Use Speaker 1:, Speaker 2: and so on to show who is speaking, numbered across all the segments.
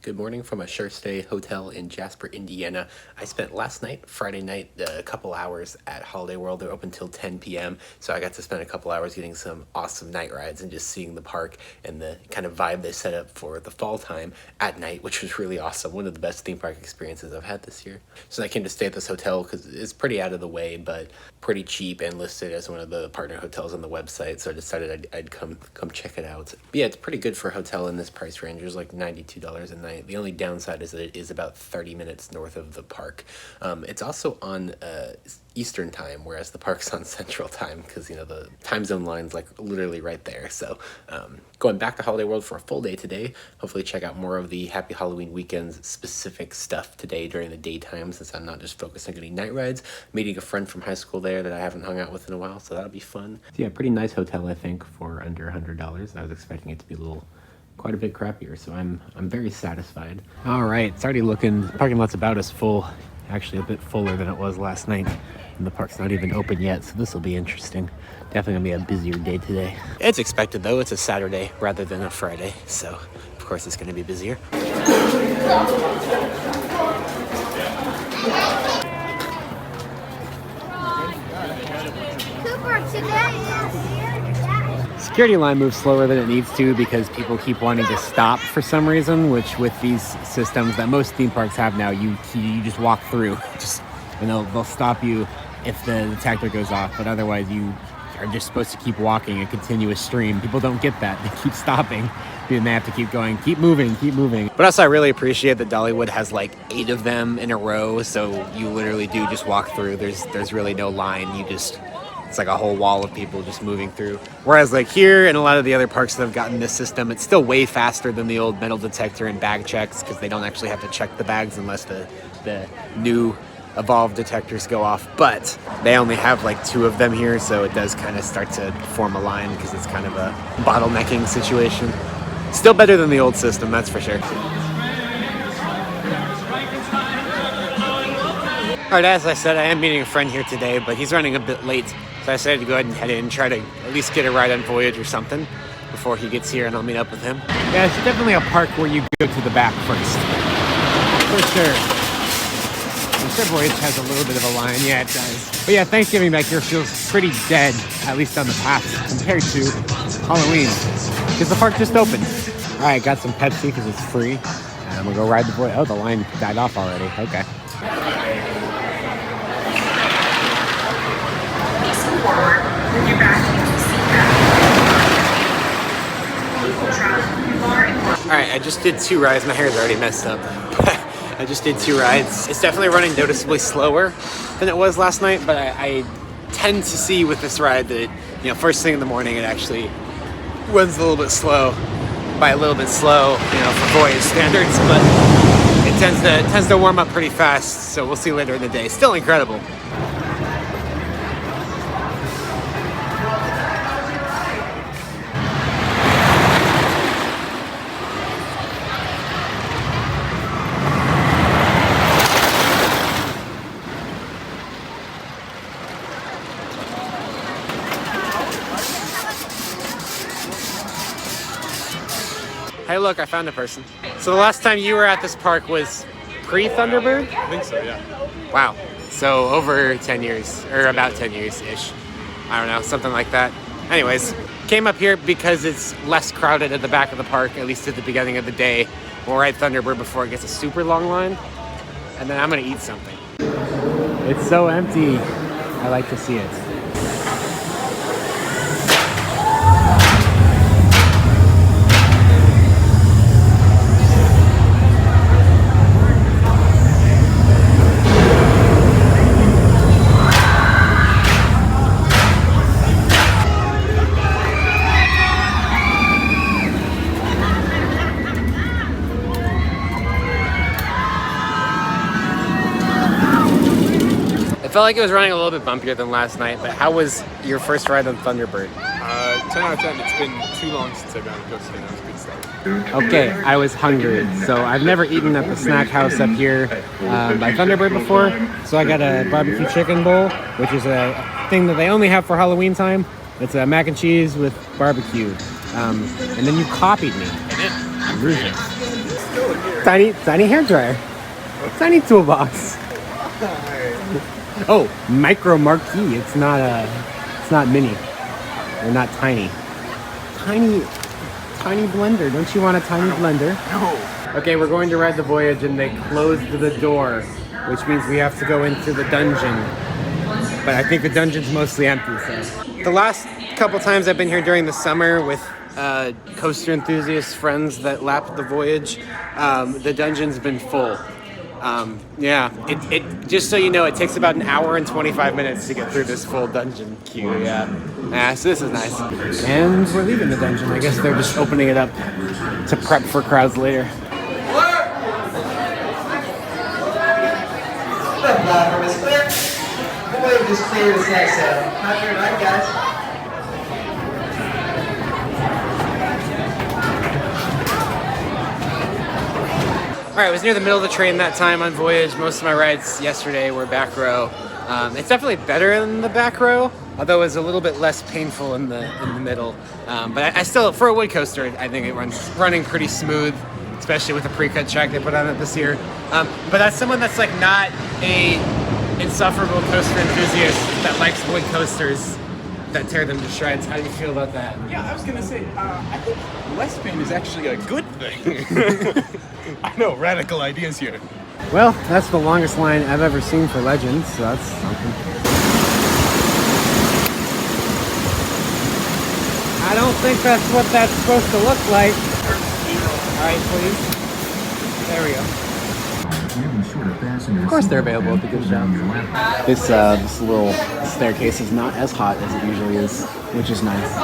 Speaker 1: Good morning from a sure stay hotel in Jasper, Indiana. I spent last night, Friday night, a couple hours at Holiday World. They're open till 10 p.m. So I got to spend a couple hours getting some awesome night rides and just seeing the park and the kind of vibe they set up for the fall time at night, which was really awesome. One of the best theme park experiences I've had this year. So I came to stay at this hotel because it's pretty out of the way, but pretty cheap and listed as one of the partner hotels on the website. So I decided I'd come check it out. But yeah, it's pretty good for a hotel in this price range. There's like $92 a night. The only downside is that it is about 30 minutes north of the park. It's also on Eastern time, whereas the park's on Central time because, you know, the time zone line's like literally right there. So going back to Holiday World for a full day today. Hopefully check out more of the Happy Halloween Weekends specific stuff today during the daytime, since I'm not just focused on getting night rides. Meeting a friend from high school there that I haven't hung out with in a while, so that'll be fun. So yeah, pretty nice hotel, I think, for under $100. I was expecting it to be quite a bit crappier, so I'm very satisfied. All right, it's already looking, the parking lot's about as full, actually a bit fuller than it was last night, and the park's not even open yet, so this will be interesting. Definitely gonna be a busier day today. It's expected though, it's a Saturday rather than a Friday, so of course it's gonna be busier. Security line moves slower than it needs to because people keep wanting to stop for some reason, which with these systems that most theme parks have now, you just walk through. And they'll stop you if the detector goes off, but otherwise you are just supposed to keep walking a continuous stream. People don't get that. They keep stopping and they have to keep going, keep moving. But also I really appreciate that Dollywood has like 8 of them in a row, so you literally do just walk through. There's really no line. It's like a whole wall of people just moving through. Whereas like here and a lot of the other parks that have gotten this system, it's still way faster than the old metal detector and bag checks because they don't actually have to check the bags unless the new evolved detectors go off. But they only have like 2 of them here, so it does kind of start to form a line because it's kind of a bottlenecking situation. Still better than the old system, that's for sure. All right, as I said, I am meeting a friend here today, but he's running a bit late. So I decided to go ahead and head in and try to at least get a ride on Voyage or something before he gets here, and I'll meet up with him. Yeah, it's definitely a park where you go to the back first. For sure. I'm sure Voyage has a little bit of a line. Yeah, it does. But yeah, Thanksgiving back here feels pretty dead, at least on the path, compared to Halloween, because the park just opened. All right, got some Pepsi because it's free. And I'm gonna go ride the Voyage. Oh, the line died off already. Okay. Alright, I just did 2 rides. My hair's already messed up. I just did 2 rides. It's definitely running noticeably slower than it was last night, but I tend to see with this ride that, first thing in the morning it actually runs a little bit slow. By a little bit slow, for Voyage standards, but it tends to warm up pretty fast, so we'll see later in the day. Still incredible. Hey look, I found a person. So the last time you were at this park was pre-Thunderbird?
Speaker 2: I think so, yeah.
Speaker 1: Wow. So over 10 years, or about 10 years-ish. I don't know, something like that. Anyways, came up here because it's less crowded at the back of the park, at least at the beginning of the day. We'll ride Thunderbird before it gets a super long line. And then I'm gonna eat something. It's so empty. I like to see it. It felt like it was running a little bit bumpier than last night, but how was your first ride on Thunderbird?
Speaker 2: 10 out of 10. It's been too long since I've been on a coaster, and it was a good start.
Speaker 1: Okay, I was hungry, so I've never eaten at the snack house up here by Thunderbird before, so I got a barbecue chicken bowl, which is a thing that they only have for Halloween time. It's a mac and cheese with barbecue, and then you copied me.
Speaker 2: I did.
Speaker 1: Rude.
Speaker 2: It's still in here.
Speaker 3: Tiny hairdryer. Tiny toolbox. Oh, micro marquee. It's not mini. Or not tiny. Tiny blender. Don't you want a tiny blender?
Speaker 2: No.
Speaker 3: Okay, we're going to ride the Voyage, and they closed the door, which means we have to go into the dungeon. But I think the dungeon's mostly empty, so. The last couple times I've been here during the summer with coaster enthusiast friends that lapped the Voyage, the dungeon's been full. Yeah, it just so you know, it takes about an hour and 25 minutes to get through this full dungeon queue. Yeah, so this is nice. And we're leaving the dungeon. I guess they're just opening it up to prep for crowds later.
Speaker 4: Platform is clear. The wave is clear as next out. Not your night, guys.
Speaker 3: All right, I was near the middle of the train that time on Voyage. Most of my rides yesterday were back row. It's definitely better in the back row, although it's a little bit less painful in the middle. But I still, for a wood coaster, I think it running pretty smooth, especially with the pre-cut track they put on it this year. But as someone that's like not a insufferable coaster enthusiast that likes wood coasters that tear them to shreds, how do you feel about that?
Speaker 2: Yeah, I was gonna say, I think less pain is actually a good thing. I know, radical ideas here.
Speaker 3: Well, that's the longest line I've ever seen for Legends, so that's something. I don't think that's what that's supposed to look like. All right, please. There we go. Of course they're available at the gift shop. This little staircase is not as hot as it usually is, which is nice.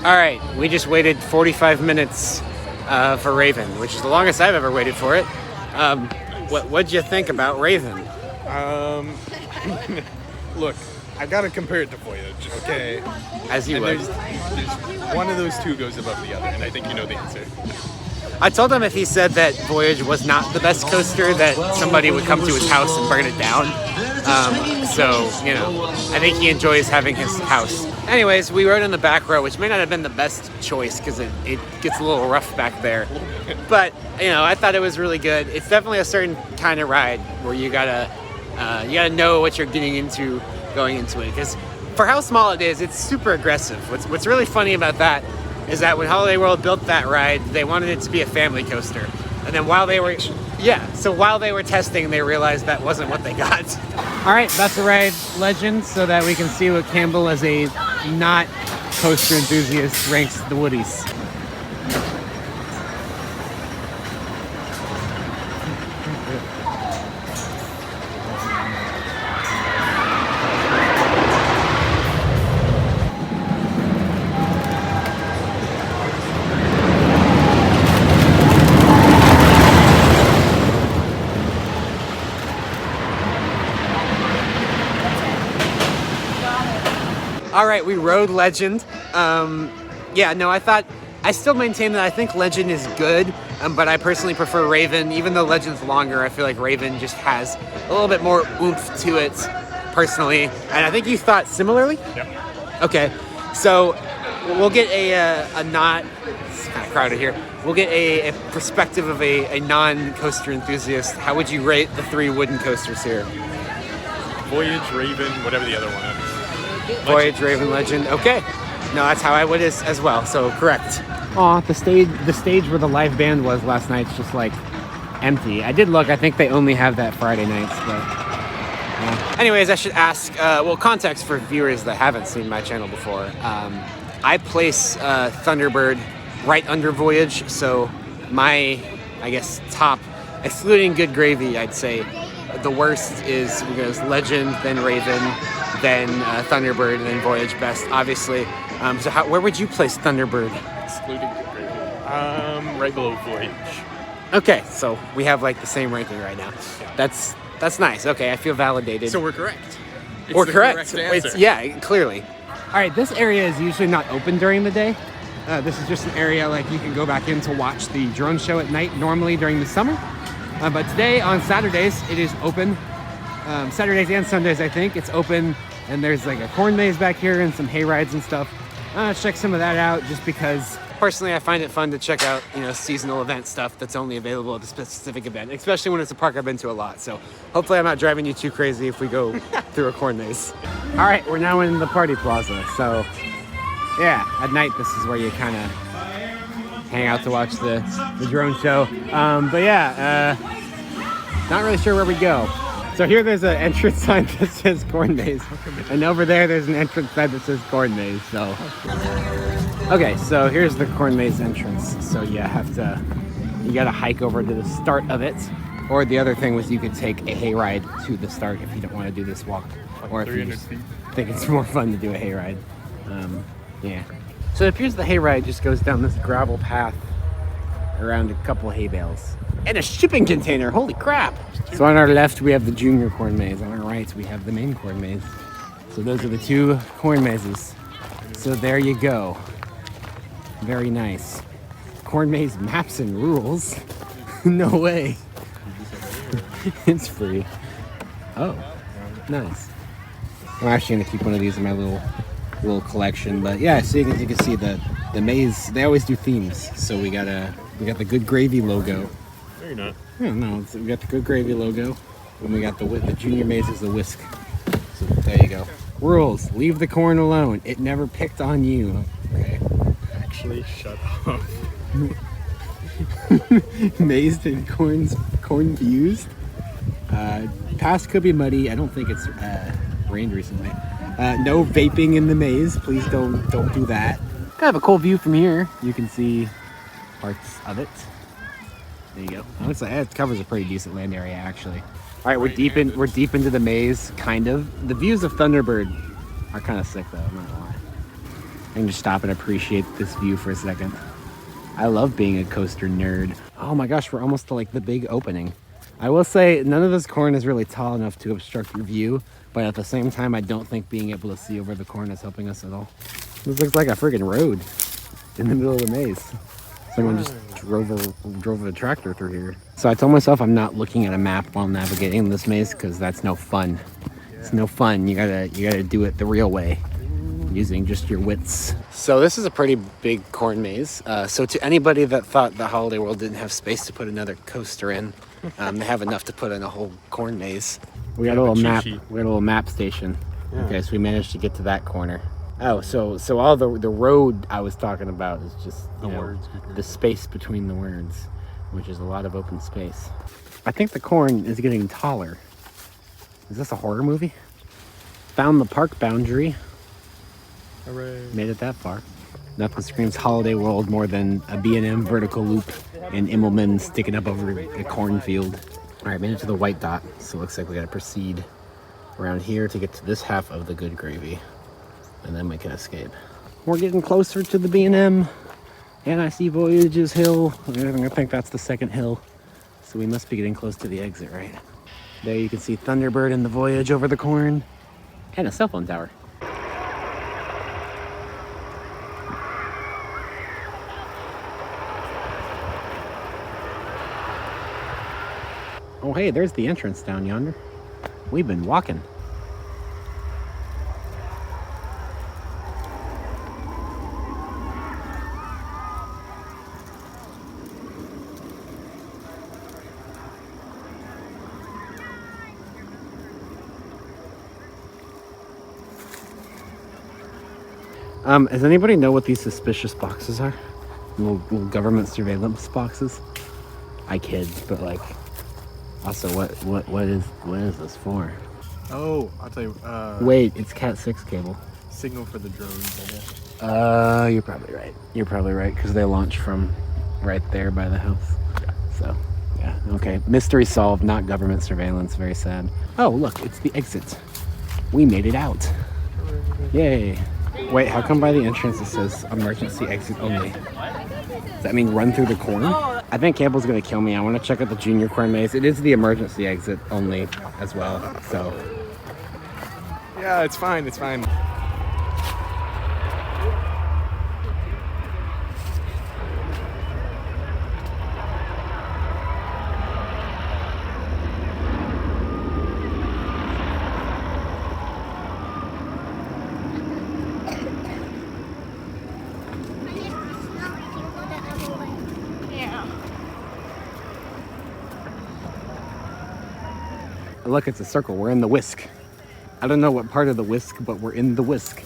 Speaker 3: All right, we just waited 45 minutes for Raven, which is the longest I've ever waited for it. What'd you think about Raven?
Speaker 2: Look, I gotta compare it to Voyage, okay?
Speaker 3: As you would.
Speaker 2: There's one of those two goes above the other, and I think you know the answer.
Speaker 3: I told him if he said that Voyage was not the best coaster, that somebody would come to his house and burn it down. So, you know, I think he enjoys having his house. Anyways, we rode in the back row, which may not have been the best choice because it gets a little rough back there. But, you know, I thought it was really good. It's definitely a certain kind of ride where you gotta know what you're getting into going into it. Because for how small it is, it's super aggressive. What's really funny about that is that when Holiday World built that ride, they wanted it to be a family coaster. And then while they were testing, they realized that wasn't what they got. All right, that's a ride Legend, so that we can see what Campbell, as a not coaster enthusiast, ranks the Woodies. All right, we rode Legend. I still maintain that I think Legend is good, but I personally prefer Raven. Even though Legend's longer, I feel like Raven just has a little bit more oomph to it, personally. And I think you thought similarly?
Speaker 2: Yeah.
Speaker 3: Okay, so we'll get a not, it's kind of crowded here. We'll get a perspective of a non-coaster enthusiast. How would you rate the three wooden coasters here?
Speaker 2: Voyage, Raven, whatever the other one is.
Speaker 3: Voyage, Raven, Legend. Okay. No, that's how I would as well. So correct. Aw, the stage where the live band was last night's just like empty. I did look. I think they only have that Friday nights, but Anyways, I should ask, well, context for viewers that haven't seen my channel before. I place Thunderbird right under Voyage, so my, I guess, top, excluding Good Gravy, I'd say the worst goes Legend, then Raven, then Thunderbird, and then Voyage best, obviously. So where would you place Thunderbird?
Speaker 2: Excluding Good Gravy. Right below Voyage.
Speaker 3: Okay, so we have like the same ranking right now. That's nice. Okay, I feel validated.
Speaker 2: So we're correct.
Speaker 3: We're
Speaker 2: the
Speaker 3: correct.
Speaker 2: answer.
Speaker 3: Yeah, clearly. All right, this area is usually not open during the day. This is just an area like you can go back in to watch the drone show at night, normally during the summer. But today on Saturdays, it is open. Saturdays and Sundays, I think, it's open. And there's like a corn maze back here and some hay rides and stuff. Check some of that out just because personally I find it fun to check out, seasonal event stuff that's only available at a specific event, especially when it's a park I've been to a lot. So hopefully I'm not driving you too crazy if we go through a corn maze. All right, we're now in the party plaza. So yeah, at night, this is where you kind of hang out to watch the drone show. But yeah, not really sure where we go. So here there's an entrance sign that says corn maze. And over there, there's an entrance sign that says corn maze. So, okay, so here's the corn maze entrance. So you gotta hike over to the start of it. Or the other thing was you could take a hayride to the start if you don't want to do this walk. Or if you just think it's more fun to do a hayride. Yeah. So it appears the hayride just goes down this gravel path around a couple hay bales. And a shipping container, holy crap! So on our left we have the junior corn maze, on our right we have the main corn maze. So those are the two corn mazes. So there you go. Very nice. Corn maze maps and rules. No way. It's free. Oh, nice. I'm actually gonna keep one of these in my little collection, but yeah, so you can see the maze, they always do themes. So we got the Good Gravy logo.
Speaker 2: No, you're not.
Speaker 3: Yeah, no, we got the Good Gravy logo, and we got the junior maze is the whisk. So there you go. Rules: leave the corn alone. It never picked on you. Okay.
Speaker 2: Actually, shut up.
Speaker 3: Mazed in corn views. Past could be muddy. I don't think it's rained recently. No vaping in the maze. Please don't do that. Kind of a cool view from here. You can see parts of it. There you go. Looks like it covers a pretty decent land area, actually. All right, we're deep into the maze, kind of. The views of Thunderbird are kind of sick, though. I'm not gonna lie. I can just stop and appreciate this view for a second. I love being a coaster nerd. Oh my gosh, we're almost to like the big opening. I will say none of this corn is really tall enough to obstruct your view, but at the same time, I don't think being able to see over the corn is helping us at all. This looks like a friggin' road in the middle of the maze. Someone just drove a tractor through here. So I told myself I'm not looking at a map while navigating this maze because that's no fun. It's no fun. You gotta do it the real way, using just your wits. So this is a pretty big corn maze. So to anybody that thought the Holiday World didn't have space to put another coaster in, they have enough to put in a whole corn maze. We got a little map. We got a little map station. Yeah. Okay, so we managed to get to that corner. Oh, so all the road I was talking about is just the space between the words, which is a lot of open space. I think the corn is getting taller. Is this a horror movie? Found the park boundary.
Speaker 2: Hooray.
Speaker 3: Made it that far. Nothing screams Holiday World more than a B&M vertical loop and Immelman sticking up over a cornfield. All right, made it to the white dot, so it looks like we gotta proceed around here to get to this half of the Good Gravy, and then we can escape. We're getting closer to the B&M, and I see Voyage's hill. I think that's the second hill, so we must be getting close to the exit, right? There you can see Thunderbird and the Voyage over the corn, and a cell phone tower. Oh hey, there's the entrance down yonder. We've been walking. Does anybody know what these suspicious boxes are? Little government surveillance boxes? I kid, but like, also what is this for?
Speaker 2: Oh, I'll tell you.
Speaker 3: Wait, it's Cat 6 cable.
Speaker 2: Signal for the drones, I guess.
Speaker 3: You're probably right. You're probably right, because they launch from right there by the house.
Speaker 2: Yeah.
Speaker 3: So, yeah, okay. Mystery solved, not government surveillance. Very sad. Oh, look, it's the exit. We made it out. Yay. Wait, how come by the entrance it says emergency exit only? Does that mean run through the corn? I think Campbell's gonna kill me. I want to check out the junior corn maze. It is the emergency exit only as well, so.
Speaker 2: Yeah, it's fine. It's fine.
Speaker 3: Look, it's a circle. We're in the whisk. I don't know what part of the whisk, but we're in the whisk.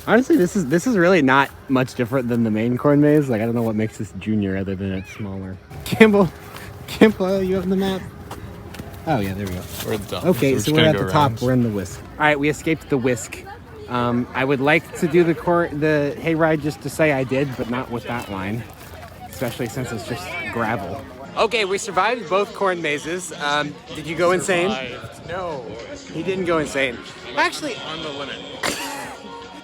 Speaker 3: Honestly, this is really not much different than the main corn maze. Like, I don't know what makes this junior other than it's smaller. Campbell, are you up on the map? Oh yeah, there we go.
Speaker 2: We're at the top.
Speaker 3: Okay, so we're at the top.
Speaker 2: Around.
Speaker 3: We're in the whisk. All right, we escaped the whisk. I would like to do the hayride just to say I did, but not with that line, especially since it's just gravel. Okay, we survived both corn mazes. Did you go insane?
Speaker 2: No.
Speaker 3: He didn't go insane. Actually,
Speaker 2: On the limit.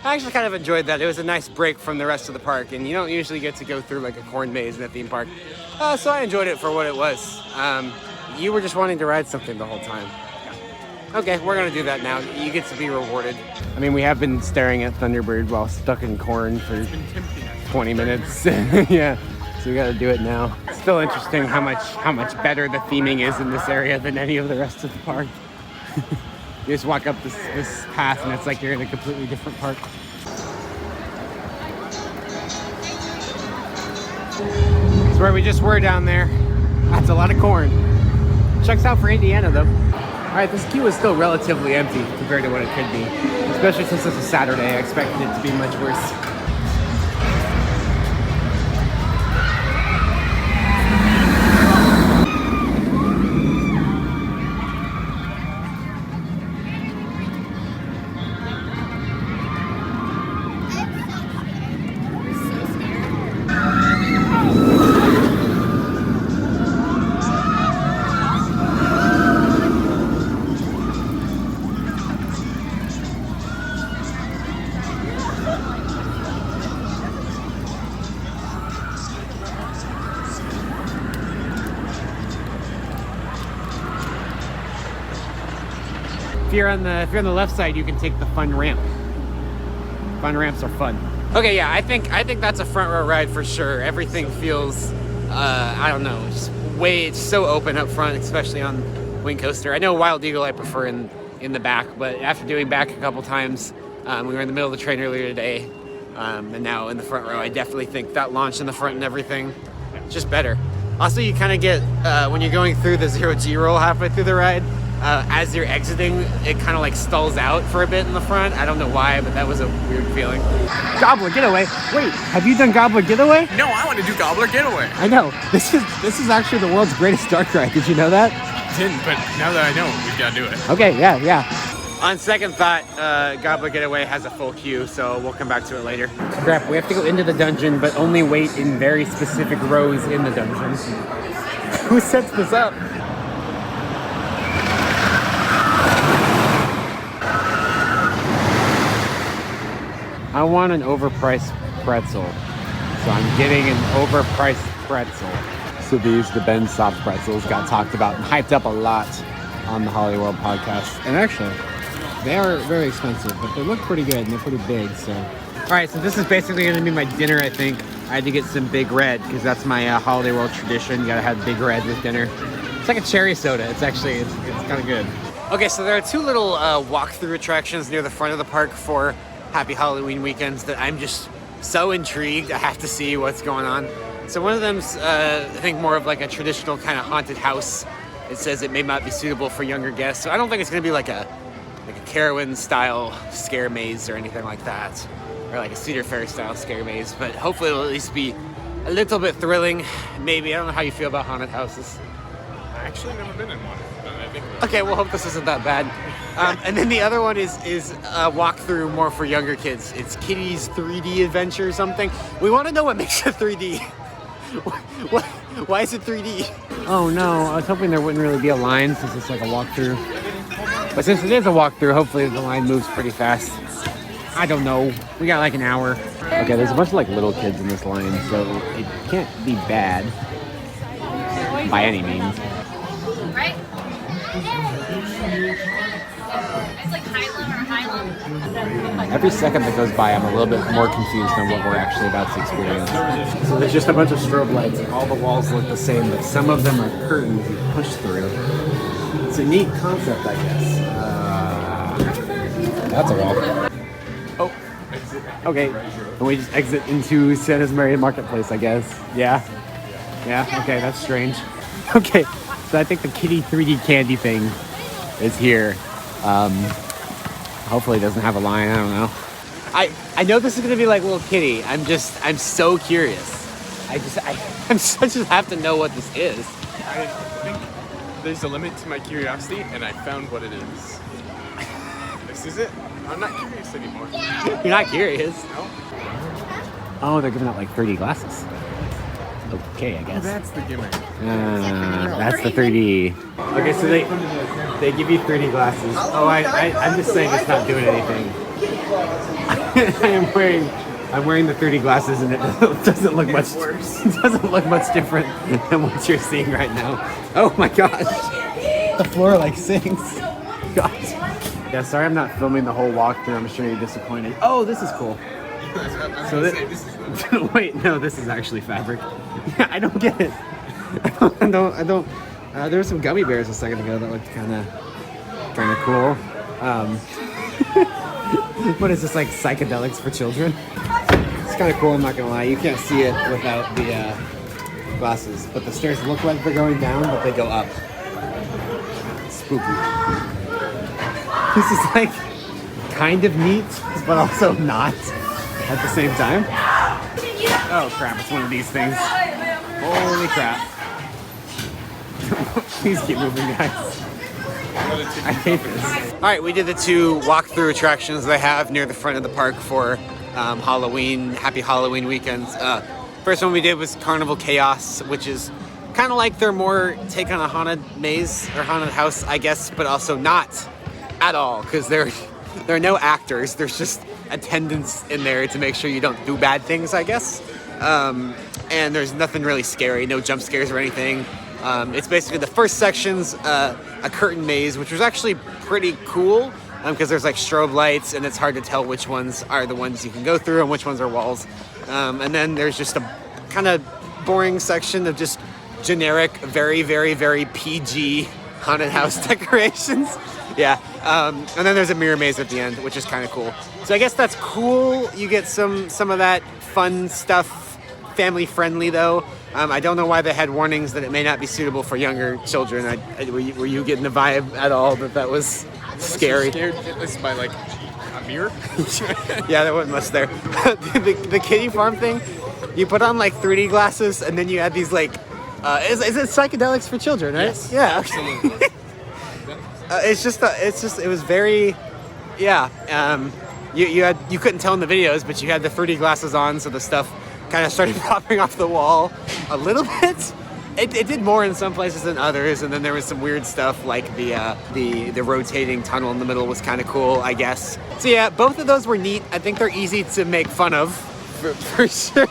Speaker 3: I actually kind of enjoyed that. It was a nice break from the rest of the park, and you don't usually get to go through like a corn maze in a theme park. So I enjoyed it for what it was. You were just wanting to ride something the whole time. Okay, we're gonna do that now. You get to be rewarded. I mean, we have been staring at Thunderbird while stuck in corn for 20 minutes. Yeah. So we gotta do it now. It's still interesting how much better the theming is in this area than any of the rest of the park. You just walk up this path and it's like you're in a completely different park. It's where we just were down there. That's a lot of corn. Checks out for Indiana though. All right, this queue is still relatively empty compared to what it could be. Especially since it's a Saturday, I expected it to be much worse. If you're on the left side, you can take the fun ramp. Fun ramps are fun. Okay, yeah, I think that's a front row ride for sure. Everything feels, I don't know, it's so open up front, especially on Wing Coaster. I know Wild Eagle I prefer in the back, but after doing back a couple times, we were in the middle of the train earlier today, and now in the front row, I definitely think that launch in the front and everything, just better. Also, you kind of get, when you're going through the 0G roll halfway through the ride, as you're exiting, it kind of like stalls out for a bit in the front. I don't know why, but that was a weird feeling. Gobbler Getaway. Wait, have you done Gobbler Getaway?
Speaker 2: No, I want to do Gobbler Getaway.
Speaker 3: I know. This is actually the world's greatest dark ride. Did you know that?
Speaker 2: Didn't, but now that I know, we've got to do it.
Speaker 3: Okay, yeah. On second thought, Gobbler Getaway has a full queue, so we'll come back to it later. Crap, we have to go into the dungeon, but only wait in very specific rows in the dungeon. Who sets this up? I want an overpriced pretzel, so I'm getting an overpriced pretzel. So these, the Ben soft pretzels, got talked about and hyped up a lot on the Hollyworld podcast. And actually, they are very expensive, but they look pretty good and they're pretty big, so. All right, so this is basically gonna be my dinner, I think. I had to get some Big Red, because that's my Holiday World tradition. You gotta have Big Red with dinner. It's like a cherry soda. It's actually, it's kind of good. Okay, so there are two little walkthrough attractions near the front of the park for Happy Halloween weekends that I'm just so intrigued. I have to see what's going on. So one of them's, I think, more of like a traditional kind of haunted house. It says it may not be suitable for younger guests, so I don't think it's gonna be like a Carowin style scare maze or anything like that, or like a Cedar Fair style scare maze. But hopefully it'll at least be a little bit thrilling. Maybe. I don't know how you feel about haunted houses.
Speaker 2: I actually never been in one. I think
Speaker 3: Okay, we'll hope this isn't that bad. And then the other one is a walkthrough more for younger kids. It's Kitty's 3D adventure or something. We want to know what makes it 3D. Why is it 3D? Oh no, I was hoping there wouldn't really be a line since it's like a walkthrough. But since it is a walkthrough, hopefully the line moves pretty fast. I don't know. We got like an hour. Okay, there's a bunch of like little kids in this line, so it can't be bad by any means.
Speaker 5: Right? It's like Highland or Highland.
Speaker 3: Every second that goes by, I'm a little bit more confused on what we're actually about to experience. So there's just a bunch of strobe lights, and all the walls look the same, but some of them are curtains you push through. It's a neat concept, I guess. That's a wall. Oh, okay. And we just exit into San Jose Marketplace, I guess. Yeah. Yeah. Okay, that's strange. Okay, so I think the Kitty 3D candy thing is here. Hopefully it doesn't have a line. I don't know. I know this is gonna be like Little Kitty. I'm so curious. I just have to know what this is.
Speaker 2: I think there's a limit to my curiosity, and I found what it is. This is it. I'm not curious anymore.
Speaker 3: You're not curious?
Speaker 2: No.
Speaker 3: Oh, they're giving out like 3D glasses. Okay, I guess.
Speaker 2: That's the gimmick.
Speaker 3: That's the 3D. Okay, so they give you 3D glasses. Oh, I'm just saying it's not doing anything. I'm wearing the 3D glasses, and it doesn't look much worse. It doesn't look much different than what you're seeing right now. Oh my gosh, the floor like sinks. Gosh. Yeah, sorry I'm not filming the whole walkthrough. I'm sure you're disappointed. Oh, this is cool. So wait, no, this is actually fabric. Yeah, I don't get it. I don't. There were some gummy bears a second ago that looked kind of cool. What is this, like psychedelics for children? It's kind of cool. I'm not gonna lie. You can't see it without the glasses, but the stairs look like they're going down, but they go up. Spooky. This is like kind of neat, but also not at the same time. Oh crap, it's one of these things. Holy crap. Please keep moving, guys. I hate this. Alright, we did the 2 walkthrough attractions they have near the front of the park for Halloween, happy Halloween weekends. First one we did was Carnival Chaos, which is kind of like their more take on a haunted maze or haunted house, I guess, but also not at all, because there are no actors. There's just attendants in there to make sure you don't do bad things, I guess. And there's nothing really scary, no jump scares or anything. It's basically the first section's a curtain maze, which was actually pretty cool because there's like strobe lights and it's hard to tell which ones are the ones you can go through and which ones are walls. And then there's just a kind of boring section of just generic, very, very, very PG haunted house decorations. Yeah. And then there's a mirror maze at the end, which is kind of cool. So I guess that's cool. You get some of that fun stuff. Family friendly though. I don't know why they had warnings that it may not be suitable for younger children. Were you getting the vibe at all that was scary?
Speaker 2: Scared shitless by like a mirror?
Speaker 3: Yeah, there wasn't much there. the kiddie farm thing, you put on like 3D glasses and then you add these like, is it psychedelics for children, right?
Speaker 2: Yes,
Speaker 3: yeah,
Speaker 2: absolutely.
Speaker 3: It was very, yeah. You couldn't tell in the videos, but you had the 3D glasses on, so the stuff kind of started popping off the wall a little bit. It did more in some places than others, and then there was some weird stuff like the rotating tunnel in the middle was kind of cool, I guess. So yeah, both of those were neat. I think they're easy to make fun of, for sure.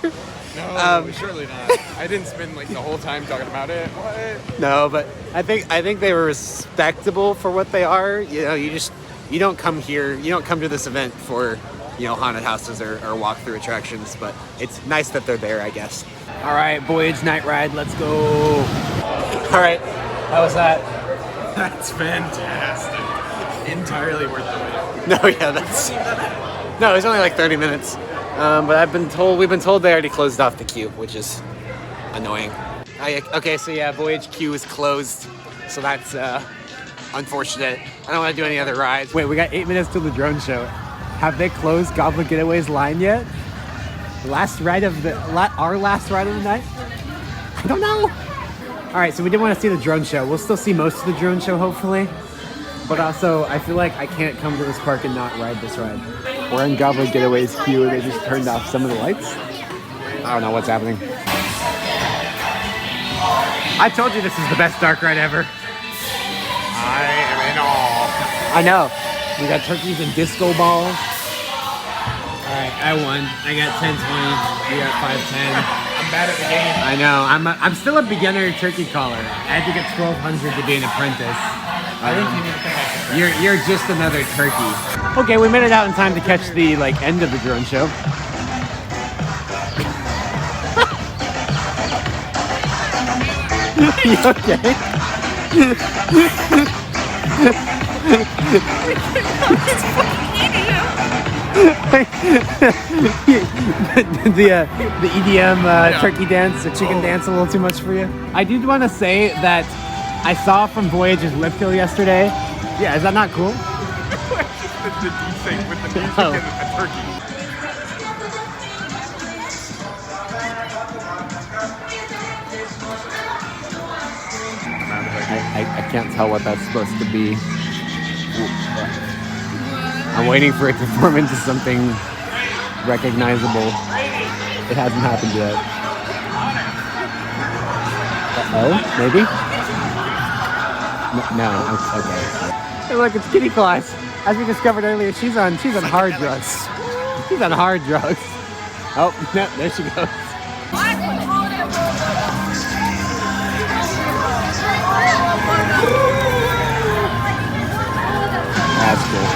Speaker 2: No, surely not. I didn't spend like the whole time talking about it. What?
Speaker 3: No, but I think they were respectable for what they are. You know, you don't come here, you don't come to this event for, haunted houses or walkthrough attractions, but it's nice that they're there, I guess. All right, Voyage night ride, let's go. All right, how was that?
Speaker 2: That's fantastic. Entirely worth the wait.
Speaker 3: No, yeah, no, it was only like 30 minutes. But we've been told they already closed off the queue, which is annoying. Okay, so yeah, Voyage queue is closed, so that's unfortunate. I don't want to do any other rides. Wait, we got 8 minutes till the drone show. Have they closed Goblin Getaway's line yet? Our last ride of the night? I don't know. All right, so we did want to see the drone show. We'll still see most of the drone show, hopefully. But also, I feel like I can't come to this park and not ride this ride. We're in Gobbler Getaway's queue and they just turned off some of the lights. I don't know what's happening. I told you this is the best dark ride ever.
Speaker 2: I am in awe.
Speaker 3: I know. We got turkeys and disco balls. Alright, I won. I got 10-20. You got 5-10.
Speaker 2: I'm bad at the game.
Speaker 3: I know. I'm still a beginner turkey caller. I had to get 1,200 to be an apprentice.
Speaker 2: I think you need to come back.
Speaker 3: You're just another turkey. Okay, we made it out in time to catch the end of the drone show. You okay? the EDM turkey dance, the chicken dance, a little too much for you. I did want to say that I saw from Voyage's lip hill yesterday. Yeah, is that not cool?
Speaker 2: the desync with the music
Speaker 3: Oh.
Speaker 2: and a turkey.
Speaker 3: I can't tell what that's supposed to be. I'm waiting for it to form into something recognizable. It hasn't happened yet. Oh, maybe? No, okay. Hey, look, it's Kitty Claus. As we discovered earlier, she's on hard drugs. She's on hard drugs. Oh, no, there she goes. That's cool.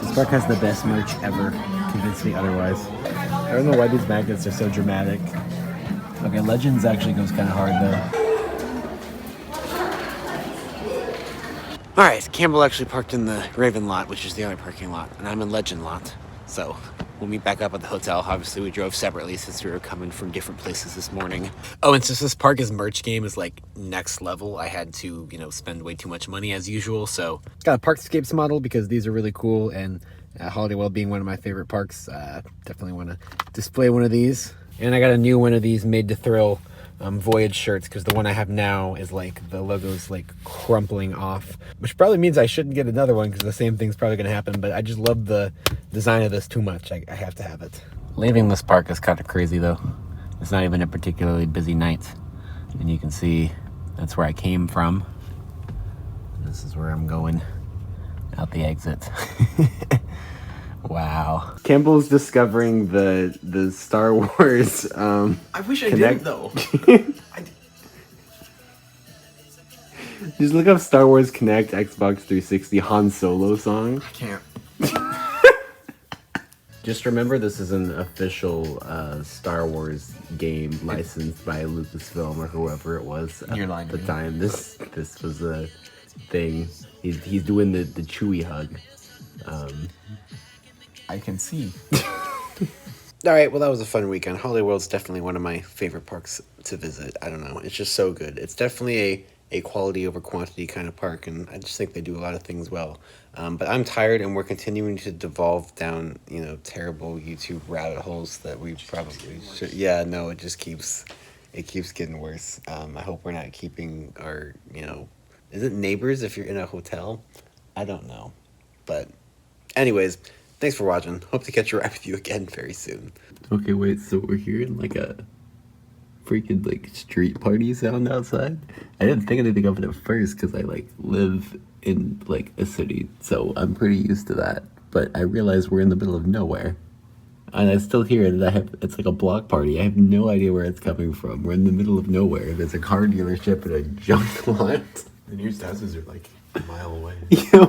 Speaker 3: This park has the best merch ever. Convince me otherwise. I don't know why these magnets are so dramatic. Okay, Legends actually goes kind of hard though. All right, Campbell actually parked in the Raven lot, which is the other parking lot, and I'm in Legend lot. So we'll meet back up at the hotel. Obviously, we drove separately since we were coming from different places this morning. Oh, and since this park's merch game is like next level, I had to, spend way too much money as usual. So got a Parkscapes model because these are really cool, and Holiday World being one of my favorite parks, definitely want to display one of these. And I got a new one of these Made to Thrill Voyage shirts because the one I have now is like the logo's like crumpling off, which probably means I shouldn't get another one because the same thing's probably going to happen. But I just love the design of this too much. I have to have it. Leaving this park is kind of crazy though. It's not even a particularly busy night, and you can see that's where I came from. This is where I'm going out the exit. Wow. Campbell's discovering the Star Wars
Speaker 2: I wish I
Speaker 3: Connect-
Speaker 2: did though.
Speaker 3: Just look up Star Wars Connect Xbox 360 Han Solo song.
Speaker 2: I can't.
Speaker 3: Just remember, this is an official Star Wars game licensed by Lucasfilm or whoever it was
Speaker 2: You're
Speaker 3: at
Speaker 2: lying to
Speaker 3: the
Speaker 2: me.
Speaker 3: time. This was a thing. He's doing the Chewie hug.
Speaker 2: I can see.
Speaker 1: All right, well, that was a fun weekend. Holiday World's definitely one of my favorite parks to visit. I don't know. It's just so good. It's definitely a quality over quantity kind of park, and I just think they do a lot of things well. But I'm tired, and we're continuing to devolve down, terrible YouTube rabbit holes that we probably should. Yeah, no, it keeps getting worse. I hope we're not keeping our, is it neighbors if you're in a hotel? I don't know. But anyways, thanks for watching. Hope to catch a ride with you again very soon. Okay, wait, so we're hearing like a freaking like street party sound outside. I didn't think anything of it at first because I like live in like a city, so I'm pretty used to that. But I realized we're in the middle of nowhere. And I still hear it. It's like a block party. I have no idea where it's coming from. We're in the middle of nowhere. There's a car dealership and a junk lot.
Speaker 2: The nearest houses are like a mile away.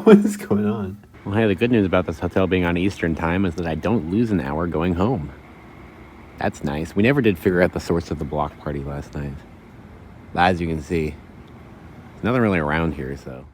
Speaker 3: What is going on? Well, hey, the good news about this hotel being on Eastern time is that I don't lose an hour going home. That's nice. We never did figure out the source of the block party last night. As you can see, there's nothing really around here, so...